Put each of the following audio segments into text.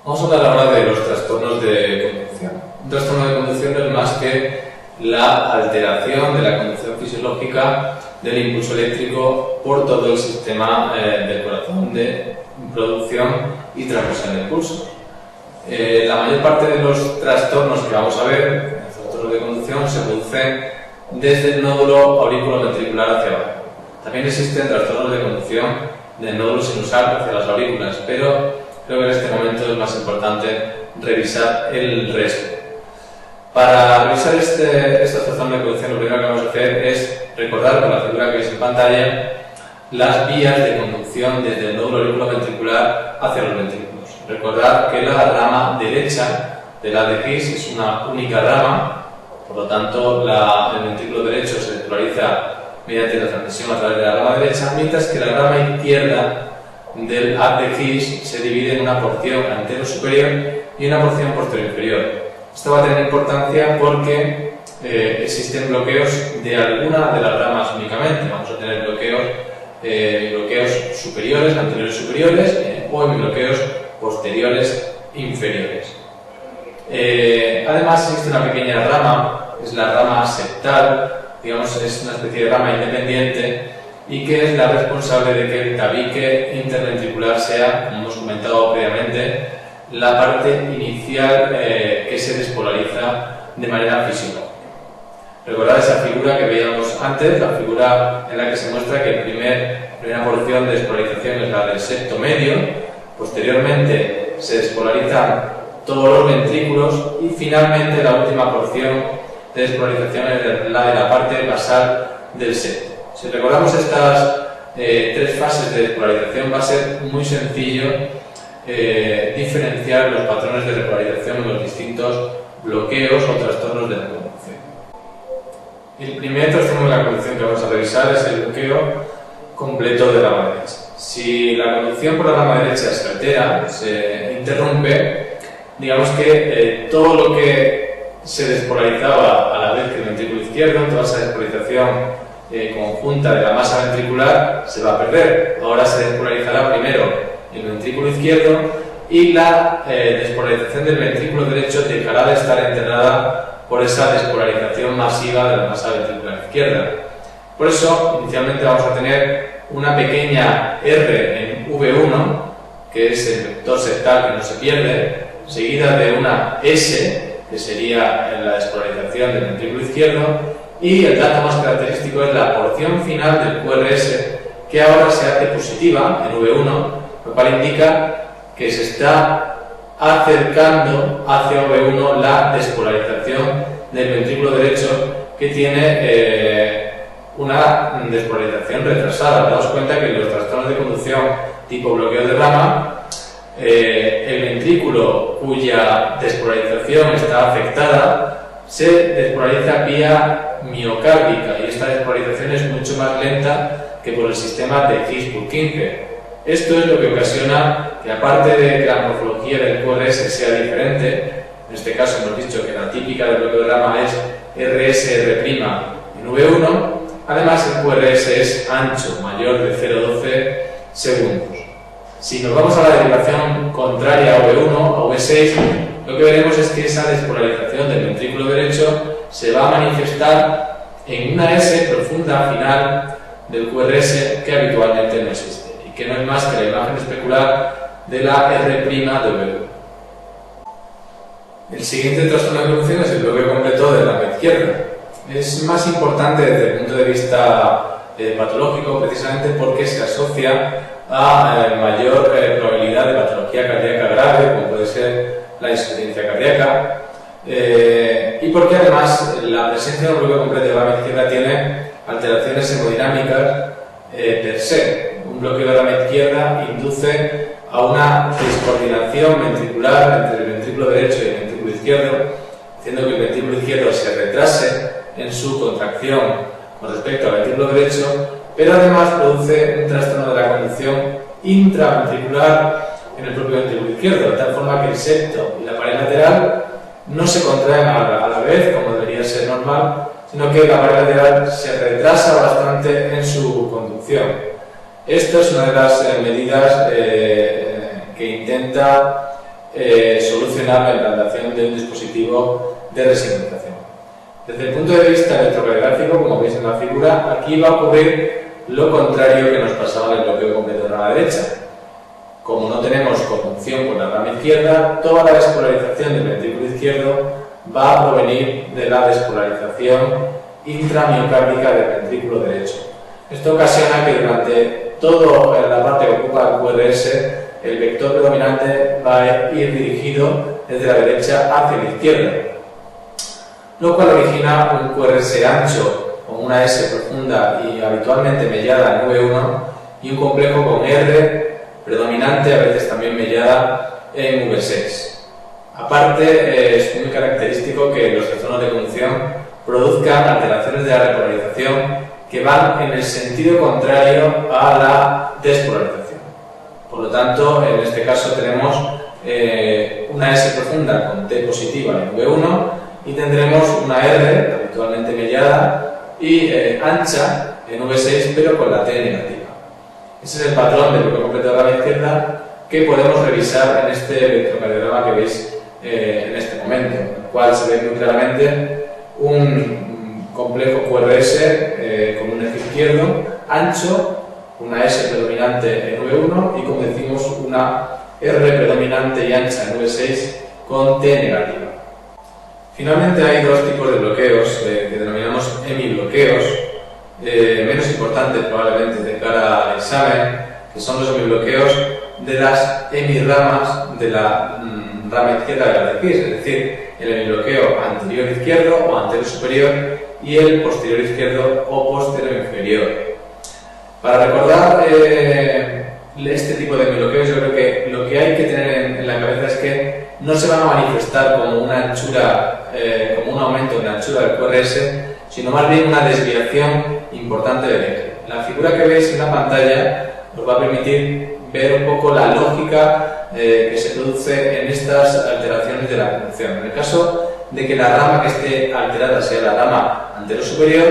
Vamos a hablar ahora de los trastornos de conducción. Un trastorno de conducción no es más que la alteración de la conducción fisiológica del impulso eléctrico por todo el sistema del corazón de producción y transmisión de impulso. La mayor parte de los trastornos que vamos a ver, los trastornos de conducción, se producen desde el nódulo auriculoventricular hacia abajo. También existen trastornos de conducción del nódulo sinusal hacia las aurículas, pero creo que en este momento es más importante revisar el resto. Para revisar estos trastornos de conducción, lo primero que vamos a hacer es recordar con la figura que veis en pantalla las vías de conducción desde el nódulo auriculoventricular hacia los ventrículos. Recordad que la rama derecha de la de His es una única rama, por lo tanto el ventrículo derecho se despolariza mediante la transmisión a través de la rama derecha, mientras que la rama izquierda del haz de His se divide en una porción antero superior y una porción posterior inferior. Esto va a tener importancia porque existen bloqueos de alguna de las ramas únicamente. Vamos a tener bloqueos superiores, anteriores superiores o bloqueos posteriores inferiores. Además existe una pequeña rama, es la rama septal, digamos, es una especie de rama independiente y que es la responsable de que el tabique interventricular sea, como hemos comentado previamente, la parte inicial que se despolariza de manera fisiológica. Recordad esa figura que veíamos antes, la figura en la que se muestra que la primera porción de despolarización es la del septo medio, posteriormente se despolarizan todos los ventrículos y finalmente la última porción de despolarización es la de la parte basal del septo. Si recordamos estas tres fases de despolarización, va a ser muy sencillo diferenciar los patrones de repolarización en los distintos bloqueos o trastornos de la conducción. El primer trastorno de la conducción que vamos a revisar es el bloqueo completo de la rama derecha. Si la conducción por la rama derecha se altera, se interrumpe, digamos que todo lo que se despolarizaba a la vez que el ventrículo izquierdo, toda esa despolarización conjunta de la masa ventricular se va a perder. Ahora se despolarizará primero el ventrículo izquierdo y la despolarización del ventrículo derecho dejará de estar enterrada por esa despolarización masiva de la masa ventricular izquierda. Por eso, inicialmente vamos a tener una pequeña R en V1, que es el vector septal que no se pierde, seguida de una S, que sería la despolarización del ventrículo izquierdo, y el dato más característico es la porción final del QRS, que ahora se hace positiva en V1, lo cual indica que se está acercando hacia V1 la despolarización del ventrículo derecho, que tiene una despolarización retrasada. Daos cuenta que en los trastornos de conducción tipo bloqueo de rama, el ventrículo cuya despolarización está afectada se despolariza vía miocárdica y esta despolarización es mucho más lenta que por el sistema de His-Purkinje. Esto es lo que ocasiona que, aparte de que la morfología del QRS sea diferente, en este caso hemos dicho que la típica del bloqueo de rama es RSR' en V1, además el QRS es ancho, mayor de 0,12 segundos. Si nos vamos a la derivación contraria a V1, a V6, lo que veremos es que esa despolarización del ventrículo derecho se va a manifestar en una S profunda final del QRS que habitualmente no existe y que no es más que la imagen especular de la R' de V1. El siguiente trastorno de conducción es el bloqueo completo de la rama izquierda. Es más importante desde el punto de vista patológico precisamente porque se asocia a mayor probabilidad de patología cardíaca grave, como puede ser la insuficiencia cardíaca, y porque además la presencia de un bloqueo completo de la rama izquierda tiene alteraciones hemodinámicas per se. Un bloqueo de la rama izquierda induce a una descoordinación ventricular entre el ventrículo derecho y el ventrículo izquierdo, haciendo que el ventrículo izquierdo se retrase en su contracción con respecto al ventrículo derecho, pero además produce un trastorno de la conducción intraventricular en el propio ventrículo izquierdo, de tal forma que el septo y la pared lateral no se contraen a la vez, como debería ser normal, sino que la pared lateral se retrasa bastante en su conducción. Esta es una de las medidas que intenta solucionar la implantación de un dispositivo de resignificación. Desde el punto de vista electrocardiográfico, como veis en la figura, aquí va a ocurrir lo contrario que nos pasaba en el bloqueo completo de la rama derecha. Como no tenemos conjunción con la rama izquierda, toda la despolarización del ventrículo izquierdo va a provenir de la despolarización intramiocárdica del ventrículo derecho. Esto ocasiona que durante toda la parte que ocupa el QRS, el vector predominante va a ir dirigido desde la derecha hacia la izquierda, lo cual origina un QRS ancho con una S profunda y habitualmente mellada en V1 y un complejo con R predominante, a veces también mellada en V6. Aparte, es muy característico que los trastornos de conducción produzcan alteraciones de la repolarización que van en el sentido contrario a la despolarización. Por lo tanto, en este caso tenemos una S profunda con T positiva en V1 y tendremos una R habitualmente mellada y ancha en V6 pero con la T negativa. Ese es el patrón del bloqueo completo de la rama izquierda que podemos revisar en este electrocardiograma que veis en este momento, en el cual se ve muy claramente un complejo QRS con un eje izquierdo ancho, una S predominante en V1 y, como decimos, una R predominante y ancha en V6 con T negativa. Finalmente hay dos tipos de bloqueos que denominamos hemibloqueos, menos importantes probablemente de cara al examen, que son los hemibloqueos de las hemirramas de la rama izquierda de la raíz, es decir, el hemibloqueo anterior izquierdo o anterior superior y el posterior izquierdo o posterior inferior. Para recordar este tipo de hemibloqueos, yo creo que lo que hay que tener en la cabeza es que no se van a manifestar como una anchura, como un aumento en la anchura del QRS, sino más bien una desviación importante del eje. La figura que veis en la pantalla os va a permitir ver un poco la lógica que se produce en estas alteraciones de la conducción. En el caso de que la rama que esté alterada sea la rama anterior superior,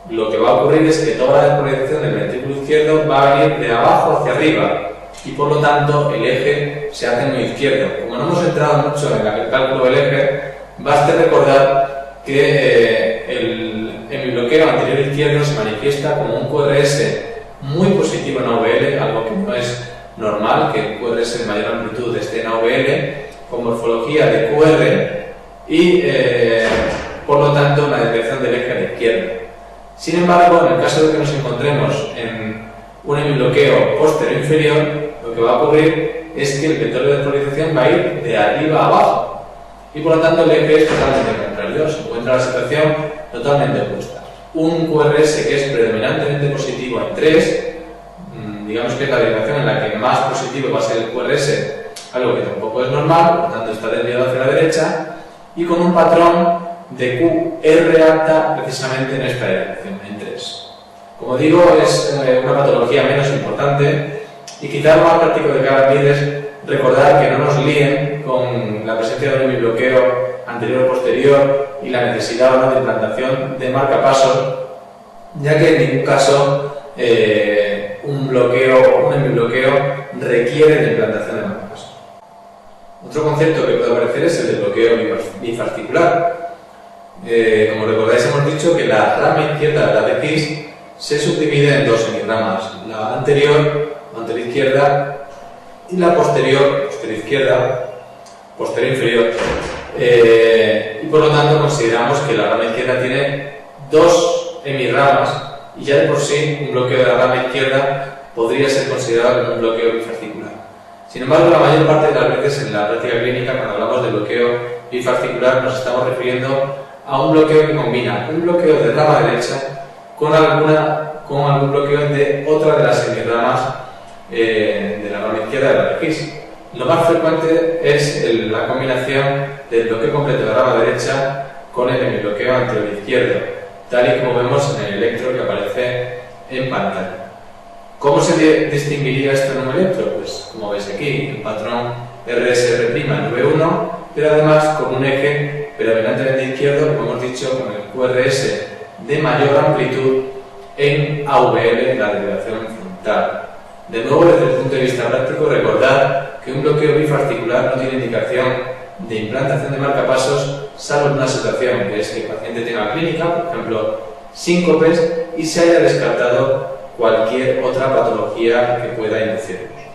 lo que va a ocurrir es que toda la despolarización del ventrículo izquierdo va a venir de abajo hacia arriba y por lo tanto el eje se hace muy izquierdo. Como no hemos entrado mucho en el cálculo del eje, basta recordar que el hemibloqueo anterior izquierdo se manifiesta como un QRS muy positivo en AVL, algo que no es normal, que el QRS de mayor amplitud esté en AVL, con morfología de QR y por lo tanto una desviación del eje a la izquierda. Sin embargo, en el caso de que nos encontremos en un hemibloqueo posterior inferior, lo que va a ocurrir es que el vector de despolarización va a ir de arriba a abajo y por lo tanto el eje es totalmente contrario, se encuentra la situación totalmente opuesta. Un QRS que es predominantemente positivo en 3, digamos que es la dirección en la que más positivo va a ser el QRS, algo que tampoco es normal, por lo tanto está desviado hacia la derecha, y con un patrón de QR alta precisamente en esta dirección, en 3. Como digo, es una patología menos importante y quizá lo más práctico de cara a mí es recordar que no nos líen con la presencia de un hemibloqueo anterior o posterior y la necesidad o no de implantación de marcapasos, ya que en ningún caso un bloqueo o un hemibloqueo requiere de implantación de marcapasos. Otro concepto que puede aparecer es el de bloqueo bifascicular. Como recordáis, hemos dicho que la rama izquierda de la raíz se subdivide en dos hemirramas, la anterior izquierda y la posterior izquierda, posterior inferior. Y por lo tanto consideramos que la rama izquierda tiene dos hemirramas y ya de por sí un bloqueo de la rama izquierda podría ser considerado como un bloqueo bifascicular. Sin embargo, la mayor parte de las veces en la práctica clínica, cuando hablamos de bloqueo bifascicular, nos estamos refiriendo a un bloqueo que combina un bloqueo de rama derecha con algún bloqueo de otra de las hemirramas de la rama izquierda de la raíz. Lo más frecuente es la combinación del bloqueo completo de la rama derecha con el hemibloqueo anterior izquierdo, tal y como vemos en el electro que aparece en pantalla. ¿Cómo se distinguiría esto en un electro? Pues como veis aquí, el patrón RSR' en V1, pero además con un eje predominantemente izquierdo, como hemos dicho, con el QRS de mayor amplitud en AVL, la derivación frontal. De nuevo, desde el punto de vista práctico, recordad que un bloqueo bifarticular no tiene indicación de implantación de marcapasos, salvo en una situación, que es que el paciente tenga clínica, por ejemplo, síncopes, y se haya descartado cualquier otra patología que pueda inducirlos.